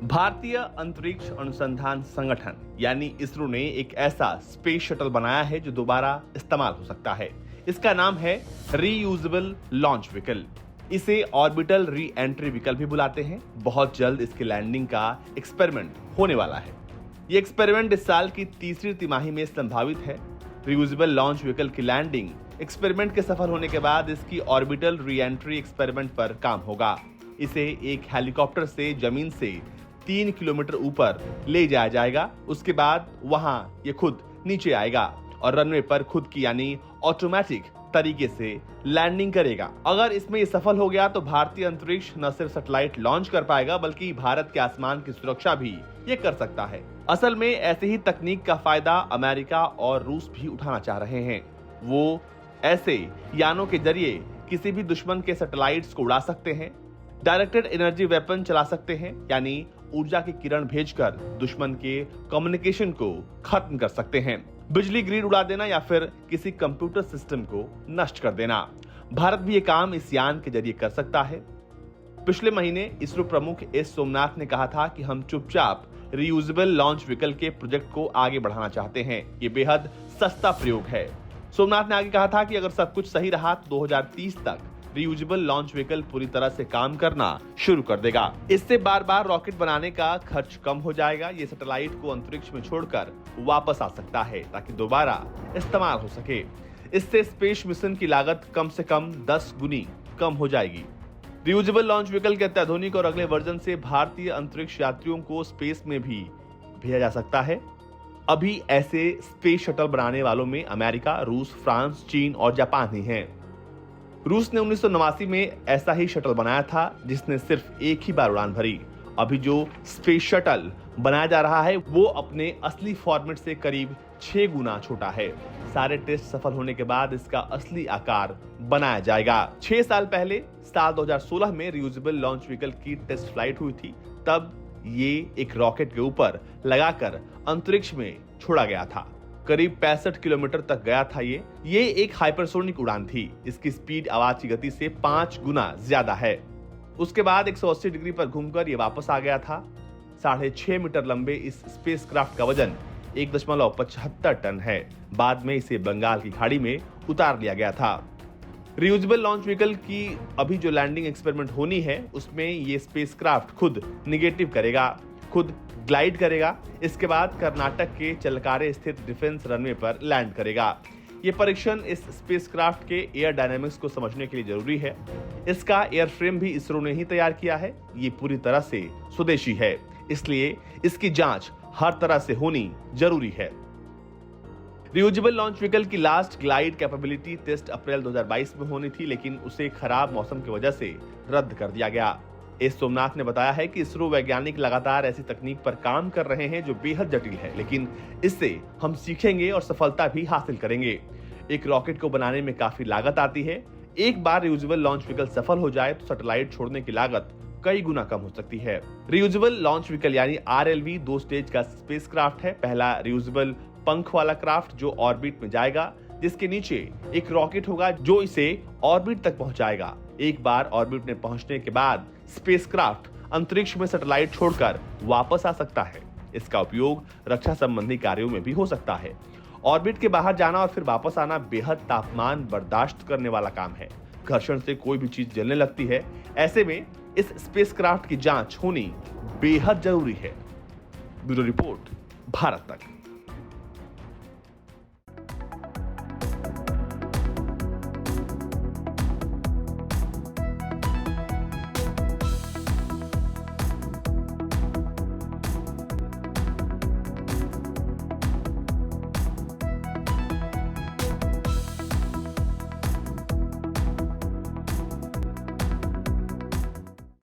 भारतीय अंतरिक्ष अनुसंधान संगठन यानी इसरो ने एक ऐसा स्पेस शटल बनाया है जो दोबारा इस्तेमाल हो सकता है। इसका नाम है रीयूजेबल लॉन्च व्हीकल। इसे ऑर्बिटल री एंट्री व्हीकल भी बुलाते हैं। बहुत जल्द इसकी लैंडिंग का एक्सपेरिमेंट होने वाला है। ये एक्सपेरिमेंट इस साल की तीसरी तिमाही में संभावित है। रीयूजेबल लॉन्च व्हीकल की लैंडिंग एक्सपेरिमेंट के सफल होने के बाद इसकी ऑर्बिटल री एंट्री एक्सपेरिमेंट पर काम होगा। इसे एक हेलीकॉप्टर से जमीन से 3 किलोमीटर ऊपर ले जाया जाएगा। उसके बाद वहां ये खुद नीचे आएगा और रनवे पर खुद की यानी ऑटोमेटिक तरीके से लैंडिंग करेगा। अगर इसमें ये सफल हो गया तो भारतीय अंतरिक्ष न सिर्फ सैटेलाइट लॉन्च कर पाएगा बल्कि भारत के आसमान की सुरक्षा भी ये कर सकता है। असल में ऐसे ही तकनीक का फायदा अमेरिका और रूस भी उठाना चाह रहे हैं। वो ऐसे यानों के जरिए किसी भी दुश्मन के सैटेलाइट्स को उड़ा सकते हैं, डायरेक्टेड एनर्जी वेपन चला सकते हैं यानी ऊर्जा की किरण भेजकर दुश्मन के कम्युनिकेशन को खत्म कर सकते हैं, बिजली ग्रिड उड़ा देना या फिर किसी कंप्यूटर सिस्टम को नष्ट कर देना। भारत भी ये काम इस यान के जरिए कर सकता है। पिछले महीने इसरो प्रमुख एस सोमनाथ ने कहा था कि हम चुपचाप रीयूजेबल लॉन्च व्हीकल के प्रोजेक्ट को आगे बढ़ाना चाहते हैं। ये बेहद सस्ता प्रयोग है। सोमनाथ ने आगे कहा था कि अगर सब कुछ सही रहा तो 2030 तक रीयूजेबल लॉन्च व्हीकल पूरी तरह से काम करना शुरू कर देगा। इससे बार बार रॉकेट बनाने का खर्च कम हो जाएगा। ये सैटेलाइट को अंतरिक्ष में छोड़कर वापस आ सकता है ताकि दोबारा इस्तेमाल हो सके। इससे स्पेस मिशन की लागत कम से कम 10 गुनी कम हो जाएगी। रीयूजेबल लॉन्च व्हीकल के अत्याधुनिक और अगले वर्जन से भारतीय अंतरिक्ष यात्रियों को स्पेस में भी भेजा जा सकता है। अभी ऐसे स्पेस शटल बनाने वालों में अमेरिका, रूस, फ्रांस, चीन और जापान ही हैं। रूस ने 1989 में ऐसा ही शटल बनाया था जिसने सिर्फ एक ही बार उड़ान भरी। अभी जो स्पेस शटल बनाया जा रहा है वो अपने असली फॉर्मेट से करीब 6 गुना छोटा है। सारे टेस्ट सफल होने के बाद इसका असली आकार बनाया जाएगा। 6 साल पहले साल 2016 में रीयूजेबल लॉन्च व्हीकल की टेस्ट फ्लाइट हुई थी। तब ये एक रॉकेट के ऊपर लगाकर अंतरिक्ष में छोड़ा गया था। करीब 65 किलोमीटर तक गया था। ये एक हाइपरसोनिक उड़ान थी। इसकी स्पीड आवाज की गति से 5 गुना ज्यादा है। उसके बाद 180 डिग्री पर घूमकर ये वापस आ गया था। 6.5 मीटर लंबे इस स्पेसक्राफ्ट का वजन 1.75 टन है। बाद में इसे बंगाल की खाड़ी में उतार लिया गया था। रीयूजेबल लॉन्च व्हीकल की अभी जो लैंडिंग एक्सपेरिमेंट होनी है उसमें ये स्पेसक्राफ्ट खुद निगेटिव करेगा, खुद ग्लाइड करेगा। इसके बाद कर्नाटक के चलकारे स्थित डिफेंस रनवे पर लैंड करेगा। ये परीक्षण इस स्पेसक्राफ्ट के एयर डायनामिक्स को समझने के लिए जरूरी है। इसका एयरफ्रेम भी इसरो ने ही तैयार किया है। ये पूरी तरह से स्वदेशी है, इसलिए इसकी जांच हर तरह से होनी जरूरी है। रीयूजेबल लॉन्च व्हीकल की लास्ट ग्लाइड कैपेबिलिटी टेस्ट अप्रैल 2022 में होनी थी, लेकिन उसे खराब मौसम की वजह से रद्द कर दिया गया। एस सोमनाथ ने बताया है कि इसरो वैज्ञानिक लगातार ऐसी तकनीक पर काम कर रहे हैं जो बेहद जटिल है, लेकिन इससे हम सीखेंगे और सफलता भी हासिल करेंगे। एक रॉकेट को बनाने में काफी लागत आती है। एक बार रीयूजेबल लॉन्च व्हीकल सफल हो जाए तो सैटेलाइट छोड़ने की लागत कई गुना कम हो सकती है। रीयूजेबल लॉन्च व्हीकल यानी RLV 2 स्टेज का स्पेसक्राफ्ट है। पहला रीयूजेबल पंख वाला क्राफ्ट जो ऑर्बिट में जाएगा, जिसके नीचे एक रॉकेट होगा जो इसे ऑर्बिट तक पहुंचाएगा। एक बार ऑर्बिट में पहुंचने के बाद स्पेसक्राफ्ट अंतरिक्ष में सैटेलाइट छोड़कर वापस आ सकता है। इसका उपयोग रक्षा संबंधी कार्यों में भी हो सकता है। ऑर्बिट के बाहर जाना और फिर वापस आना बेहद तापमान बर्दाश्त करने वाला काम है। घर्षण से कोई भी चीज जलने लगती है। ऐसे में इस स्पेसक्राफ्ट की जांच होनी बेहद जरूरी है। ब्यूरो रिपोर्ट, भारत तक।